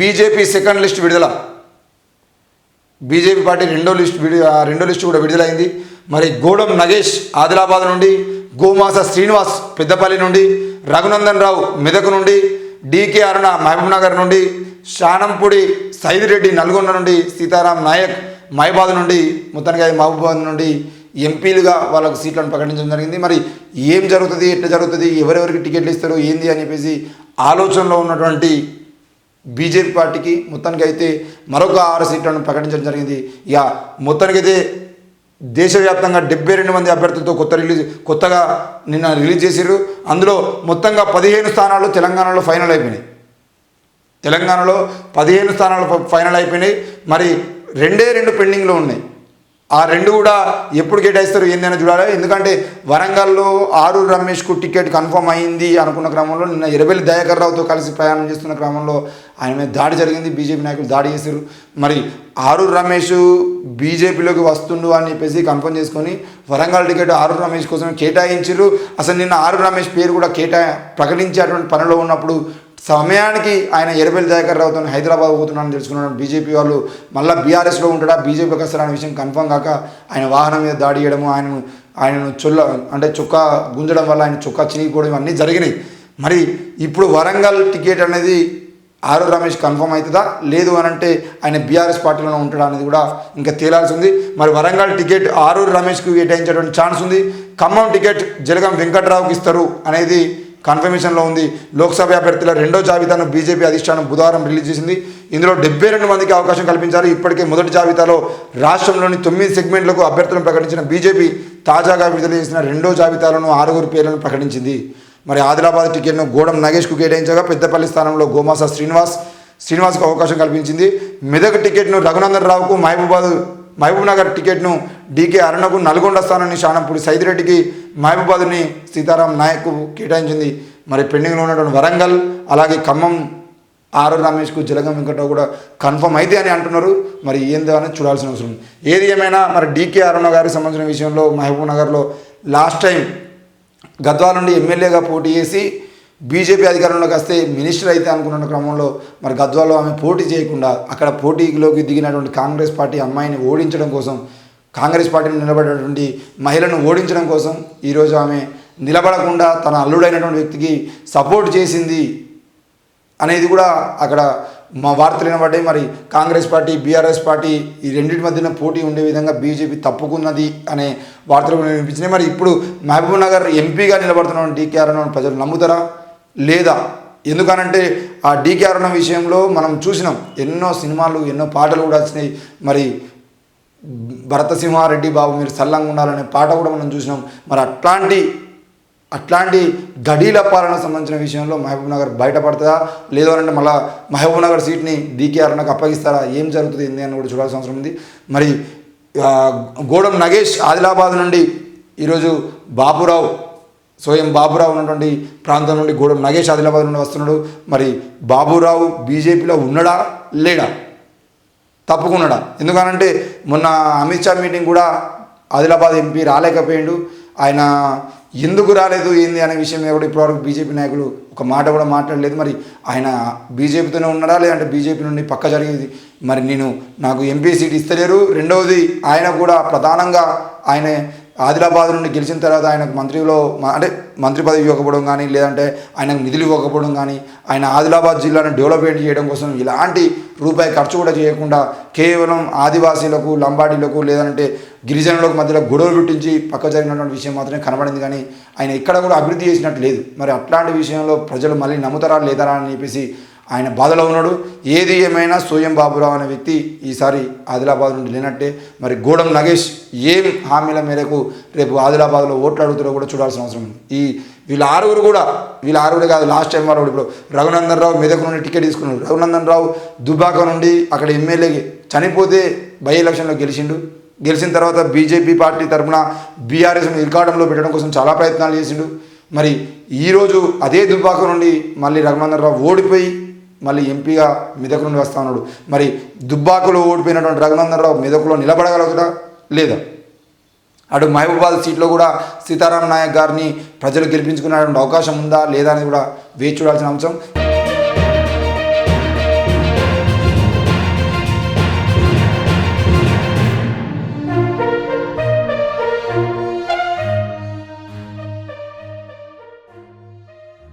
BJP second list విడుదల. BJP party రెండో list కూడా విడుదలైంది. మరి గూడెం నగేష్ ఆదిలాబాద్ నుండి, గోమాస శ్రీనివాస్ పెద్దపల్లి నుండి, రఘునందన్ రావు మెదక్ నుండి, డీకే అరుణ మహబూబ్నగర్ నుండి, శానంపూడి సైదిరెడ్డి నల్గొండ నుండి, సీతారాం నాయక్ మహబాద్ నుండి, మొత్తానికి మహబూబాద్ నుండి ఎంపీలుగా వాళ్ళకు సీట్లను ప్రకటించడం జరిగింది. మరి ఏం జరుగుతుంది, ఎట్లా జరుగుతుంది, ఎవరెవరికి టికెట్లు ఇస్తారు ఏంది అని చెప్పేసి ఆలోచనలో ఉన్నటువంటి బీజేపీ పార్టీకి మొత్తానికి అయితే మరొక 6 సీట్లను ప్రకటించడం జరిగింది. ఇక మొత్తానికైతే దేశవ్యాప్తంగా 72 మంది అభ్యర్థులతో కొత్తగా నిన్న రిలీజ్ చేశారు. అందులో మొత్తంగా 15 స్థానాలు తెలంగాణలో ఫైనల్ అయిపోయినాయి. తెలంగాణలో 15 స్థానాలు ఫైనల్ అయిపోయినాయి. మరి 2 పెండింగ్లో ఉన్నాయి. ఆ 2 కూడా ఎప్పుడు కేటాయిస్తారు ఏందని చూడాలి. ఎందుకంటే వరంగల్లో ఆరూరు రమేష్కు టికెట్ కన్ఫర్మ్ అయింది అనుకున్న క్రమంలో నిన్న ఎర్రబెల్లి దయాకర్ రావుతో కలిసి ప్రయాణం చేస్తున్న క్రమంలో ఆయన మీద దాడి జరిగింది. బీజేపీ నాయకులు దాడి చేశారు. మరి ఆరూరు రమేష్ బీజేపీలోకి వస్తుండు అని చెప్పేసి కన్ఫర్మ్ చేసుకొని వరంగల్ టికెట్ ఆరూరు రమేష్ కోసం కేటాయించారు. అసలు నిన్న ఆరూరు రమేష్ పేరు కూడా ప్రకటించేటువంటి పనిలో ఉన్నప్పుడు సమయానికి ఆయన ఎర్రబెల్లి దయాకర్ రావుతో హైదరాబాద్ పోతున్నాడని తెలుసుకున్నాడు. బీజేపీ వాళ్ళు మళ్ళీ బీఆర్ఎస్లో ఉంటాడా, బీజేపీకి వస్తారనే విషయం కన్ఫర్మ్ కాక ఆయన వాహనం మీద దాడి చేయడము, ఆయనను చొక్కా గుంజడం వల్ల ఆయన చొక్కా చినిగిపోవడం ఇవన్నీ జరిగినాయి. మరి ఇప్పుడు వరంగల్ టికెట్ అనేది ఆరూరు రమేష్ కన్ఫర్మ్ అవుతుందా లేదు అని అంటే ఆయన బీఆర్ఎస్ పార్టీలోనే ఉంటాడా అనేది కూడా ఇంకా తేలాల్సి ఉంది. మరి వరంగల్ టికెట్ ఆరూరు రమేష్కు కేటాయించేటువంటి ఛాన్స్ ఉంది. ఖమ్మం టికెట్ జలగం వెంకట్రావుకి ఇస్తారు అనేది కన్ఫర్మేషన్లో ఉంది. లోక్సభ అభ్యర్థుల 2వ జాబితాను బీజేపీ అధిష్టానం బుధవారం రిలీజ్ చేసింది. ఇందులో 72 మందికి అవకాశం కల్పించారు. ఇప్పటికే మొదటి జాబితాలో రాష్ట్రంలోని 9 సెగ్మెంట్లకు అభ్యర్థులను ప్రకటించిన బీజేపీ తాజాగా విడుదల చేసిన 2వ జాబితాలను 6 పేర్లను ప్రకటించింది. మరి ఆదిలాబాద్ టికెట్ను గూడెం నగేష్కు కేటాయించగా పెద్దపల్లి స్థానంలో గోమాస శ్రీనివాస్కు అవకాశం కల్పించింది. మెదక్ టికెట్ను రఘునందన్ రావుకు, మహబూబ్నగర్ టికెట్ను డీకే అరుణకు, నల్గొండ స్థానాన్ని శానంపూడి సైదిరెడ్డికి, మహబూబాద్ని సీతారాం నాయక్కు కేటాయించింది. మరి పెండింగ్లో ఉన్నటువంటి వరంగల్ అలాగే ఖమ్మం ఆరూరు రమేష్కు జలగం వెంకట్రావు కూడా కన్ఫర్మ్ అయితే అని అంటున్నారు. మరి ఏందో అని చూడాల్సిన అవసరం ఉంది. ఏది ఏమైనా మరి డీకే అరుణ గారికి సంబంధించిన విషయంలో మహబూబ్నగర్లో లాస్ట్ టైం గద్వాల నుండి ఎమ్మెల్యేగా పోటీ చేసి బీజేపీ అధికారంలోకి వస్తే మినిస్టర్ అయితే అనుకున్న క్రమంలో మరి గద్వాలో ఆమె పోటీ చేయకుండా అక్కడ పోటీలోకి దిగినటువంటి కాంగ్రెస్ పార్టీ అమ్మాయిని ఓడించడం కోసం, కాంగ్రెస్ పార్టీని నిలబడేటువంటి మహిళను ఓడించడం కోసం ఈరోజు ఆమె నిలబడకుండా తన అల్లుడైనటువంటి వ్యక్తికి సపోర్ట్ చేసింది అనేది కూడా అక్కడ మా వార్తలు వినబడ్డాయి. మరి కాంగ్రెస్ పార్టీ బీఆర్ఎస్ పార్టీ ఈ రెండింటి మధ్యన పోటీ ఉండే విధంగా బీజేపీ తప్పుకున్నది అనే వార్తలు కూడా వినిపించినాయి. మరి ఇప్పుడు మహబూబ్నగర్ ఎంపీగా నిలబడుతున్న డీకే అరుణ ప్రజలు నమ్ముతారా లేదా? ఎందుకనంటే ఆ డీకే అరుణ విషయంలో మనం చూసినాం, ఎన్నో సినిమాలు ఎన్నో పాటలు కూడా వచ్చినాయి. మరి భరతసింహారెడ్డి బాబు మీరు సల్లంగా ఉండాలనే పాట కూడా మనం చూసినాం. మరి అట్లాంటి గడీల పాలన సంబంధించిన విషయంలో మహబూబ్నగర్ బయటపడుతుందా లేదో అంటే మళ్ళీ మహబూబ్నగర్ సీట్ని డీకే అరుణకు అప్పగిస్తారా, ఏం జరుగుతుంది ఏంది అని కూడా చూడాల్సిన అవసరం ఉంది. మరి గూడెం నగేష్ ఆదిలాబాద్ నుండి ఈరోజు స్వయం బాబురావు ఉన్నటువంటి ప్రాంతం నుండి గూడెం నగేష్ ఆదిలాబాద్ నుండి వస్తున్నాడు. మరి బాబురావు బీజేపీలో ఉన్నాడా లేడా, తప్పుకున్నాడా? ఎందుకనంటే మొన్న అమిత్ షా మీటింగ్ కూడా ఆదిలాబాద్ ఎంపీ రాలేకపోయిండు. ఆయన ఎందుకు రాలేదు ఏంది అనే విషయం మీద కూడా ఇప్పటివరకు బీజేపీ నాయకులు ఒక మాట కూడా మాట్లాడలేదు. మరి ఆయన బీజేపీతోనే ఉన్నారా లేదంటే బీజేపీ నుండి పక్క జరిగేది? మరి నాకు ఎంపీ సీట్ ఇస్తలేరు. రెండవది ఆయన కూడా ప్రధానంగా ఆయన ఆదిలాబాద్ నుండి గెలిచిన తర్వాత ఆయనకు మంత్రి పదవి ఇవ్వకపోవడం కానీ లేదంటే ఆయనకు నిధులు ఇవ్వకపోవడం కానీ, ఆయన ఆదిలాబాద్ జిల్లాను డెవలప్మెంట్ చేయడం కోసం ఇలాంటి రూపాయి ఖర్చు కూడా చేయకుండా కేవలం ఆదివాసీలకు, లంబాడీలకు లేదంటే గిరిజనులకు మధ్యలో గొడవలు పుట్టించి పక్క జరిగినటువంటి విషయం మాత్రమే కనబడింది. కానీ ఆయన ఎక్కడ కూడా అభివృద్ధి చేసినట్టు లేదు. మరి అట్లాంటి విషయంలో ప్రజలు మళ్ళీ నమ్ముతారా లేదారా అని చెప్పేసి ఆయన బాధలో ఉన్నాడు. ఏది ఏమైనా స్వయం బాబురావు అనే వ్యక్తి ఈసారి ఆదిలాబాద్ నుండి లేనట్టే. మరి గూడెం నగేష్ ఏం హామీల మేరకు రేపు ఆదిలాబాద్లో ఓట్లు అడుగుతారో కూడా చూడాల్సిన అవసరం ఉంది. వీళ్ళ ఆరుగురు కాదు, లాస్ట్ టైం వారు ఇప్పుడు రఘునందన్ రావు మెదక్ నుండి టికెట్ తీసుకున్నాడు. రఘునందన్ రావు దుబ్బాక నుండి అక్కడ ఎమ్మెల్యేకి చనిపోతే బై ఎలక్షన్లో గెలిచిన తర్వాత బీజేపీ పార్టీ తరఫున బీఆర్ఎస్ను ఇరకాటంలో పెట్టడం కోసం చాలా ప్రయత్నాలు చేసిండు. మరి ఈరోజు అదే దుబ్బాక నుండి మళ్ళీ రఘునందన్ రావు ఓడిపోయి మళ్ళీ ఎంపీగా మెదక్ నుండి వస్తా ఉన్నాడు. మరి దుబ్బాకలో ఓడిపోయినటువంటి రఘునందన్ రావు మెదక్లో నిలబడగలుగుతాడా లేదా? అటు మహబూబాద్ సీట్లో కూడా సీతారాం నాయక్ గారిని ప్రజలు గెలిపించుకునేటువంటి అవకాశం ఉందా లేదా అనేది కూడా వేచి చూడాల్సిన అంశం.